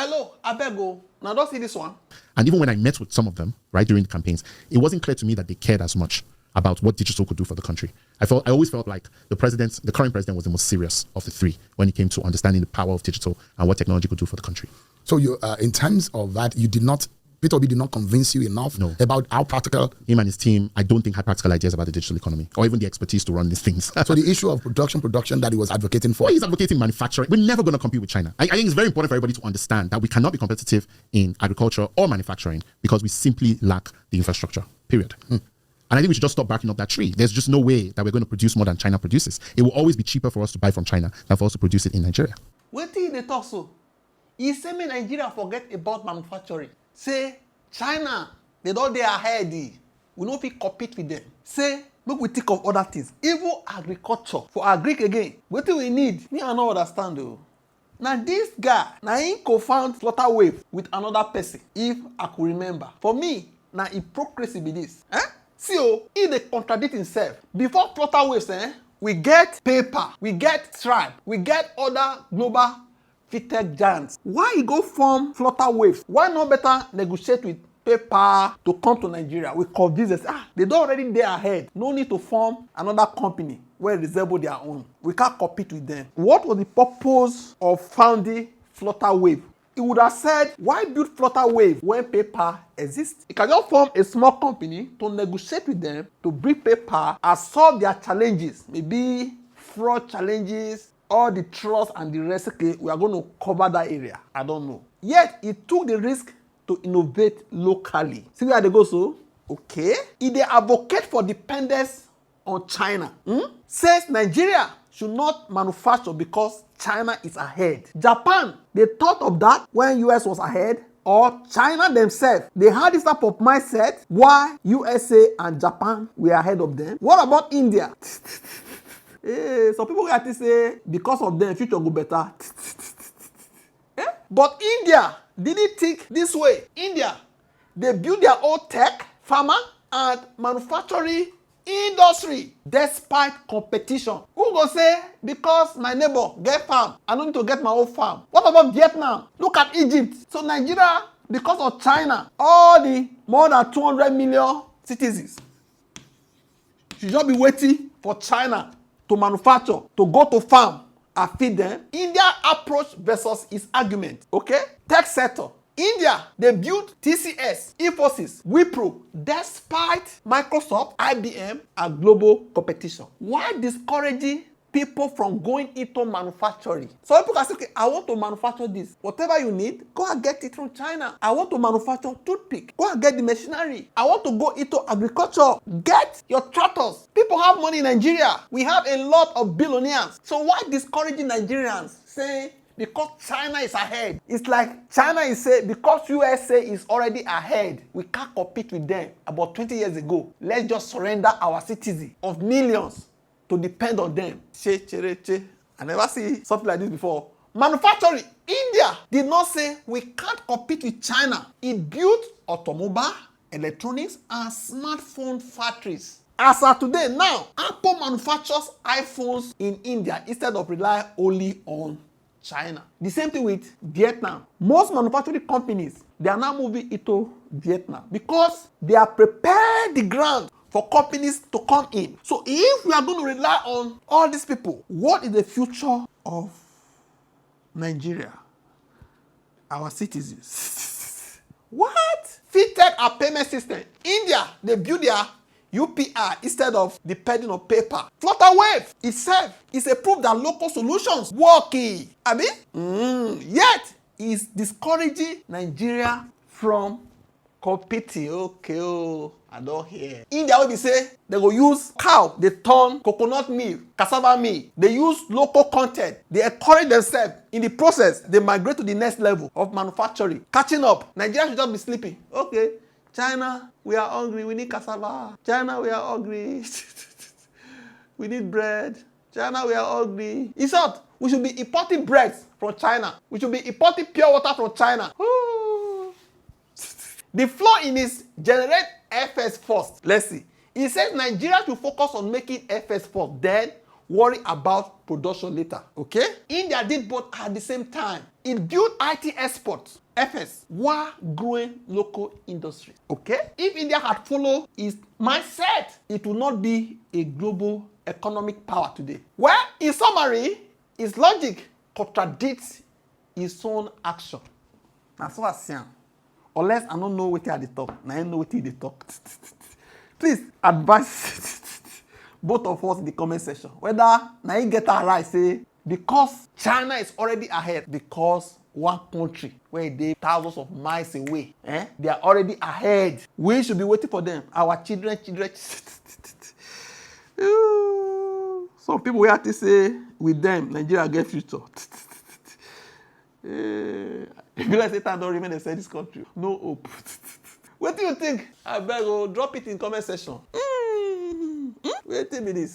Hello, Abego. Now don't see this one. And even when I met with some of them, right, during the campaigns, it wasn't clear to me that they cared as much about what digital could do for the country. I always felt like the current president was the most serious of the three when it came to understanding the power of digital and what technology could do for the country. So you, in terms of that, Peter Obi did not convince you enough about how practical. Him and his team, I don't think, had practical ideas about the digital economy or even the expertise to run these things. So the issue of production that he was advocating for. Well, he's advocating manufacturing. We're never going to compete with China. I think it's very important for everybody to understand that we cannot be competitive in agriculture or manufacturing because we simply lack the infrastructure, period. And I think we should just stop barking up that tree. There's just no way that we're going to produce more than China produces. It will always be cheaper for us to buy from China than for us to produce it in Nigeria. Wait till they talk so. He say me Nigeria forget about manufacturing. Say China, they don't dey ahead. We no fit compete with them. Say make we think of other things. Even agriculture for agric again. Wetin we need? Me I no understand though. Now this guy, na him co-found Flutterwave with another person. If I could remember. For me, na hypocrisy be this. See, he dey contradict himself. Before Flutterwave, we get paper, we get Stripe, we get other global fintech giants. Why you go form Flutterwave? Why not better negotiate with paper to come to Nigeria? We convince us, they don't already there ahead. No need to form another company where resemble their own. We can't compete with them. What was the purpose of founding Flutterwave? He would have said, why build Flutterwave when paper exists? You can just form a small company to negotiate with them to bring paper and solve their challenges. Maybe fraud challenges, all the trust and the rest. Okay, we are going to cover that area. I don't know. Yet, he took the risk to innovate locally. See where they go so? Okay. If they advocate for dependence on China, says Nigeria should not manufacture because China is ahead. Japan, they thought of that when US was ahead, or China themselves. They had this type of mindset why USA and Japan were ahead of them. What about India? Hey, some people get to say because of them future go better. But India didn't think this way. India, they build their own tech, pharma, and manufacturing industry despite competition. Who go say because my neighbor get farm, I don't need to get my own farm? What about Vietnam? Look at Egypt. So Nigeria, because of China, all the more than 200 million citizens should just be waiting for China to manufacture, to go to farm and feed them. India approach versus his argument. Okay? Tech sector. India, they built TCS, Infosys, Wipro, despite Microsoft, IBM, and global competition. Why discouraging people from going into manufacturing? So people can say, okay, I want to manufacture this. Whatever you need, go and get it from China. I want to manufacture toothpick. Go and get the machinery. I want to go into agriculture. Get your tractors. People have money in Nigeria. We have a lot of billionaires. So why discouraging Nigerians? Say, because China is ahead. It's like China is saying, because USA is already ahead, we can't compete with them. About 20 years ago, let's just surrender our citizens of millions to depend on them. I never see something like this before. Manufacturing. India did not say we can't compete with China. It built automobile, electronics, and smartphone factories. As of today, now, Apple manufactures iPhones in India instead of relying only on China. The same thing with Vietnam. Most manufacturing companies, they are now moving into Vietnam because they are prepared the ground for companies to come in. So if we are going to rely on all these people, what is the future of Nigeria? Our citizens. What? Fintech and payment system. India, they build their UPI instead of depending on paper. Flutterwave itself is a proof that local solutions work. Yet is discouraging Nigeria from competing. Okay, I don't hear. India will be say they go use cow, they turn coconut milk, cassava milk. They use local content. They encourage themselves. In the process, they migrate to the next level of manufacturing. Catching up. Nigeria should just be sleeping. Okay. China, we are hungry. We need cassava. China, we are hungry. We need bread. China, we are hungry. In short, we should be importing bread from China. We should be importing pure water from China. Ooh. The flaw in his generate FS first. Let's see. He says Nigeria should focus on making FS first. Then worry about production later. Okay? India did both at the same time. It built IT exports, FS, while growing local industries. Okay? If India had followed its mindset, it would not be a global economic power today. Well, in summary, its logic contradicts its own action. That's what I say. Unless I don't know what I talk. Now I know what they talk. Please advise both of us in the comment section whether now you get that right, say because China is already ahead, because one country where they thousands of miles away, they are already ahead. We should be waiting for them. Our children. Some people will have to say with them Nigeria get future. If you like Satan don't remain inside this country, no hope. What do you think? I beg you, drop it in comment section. Wait a minute.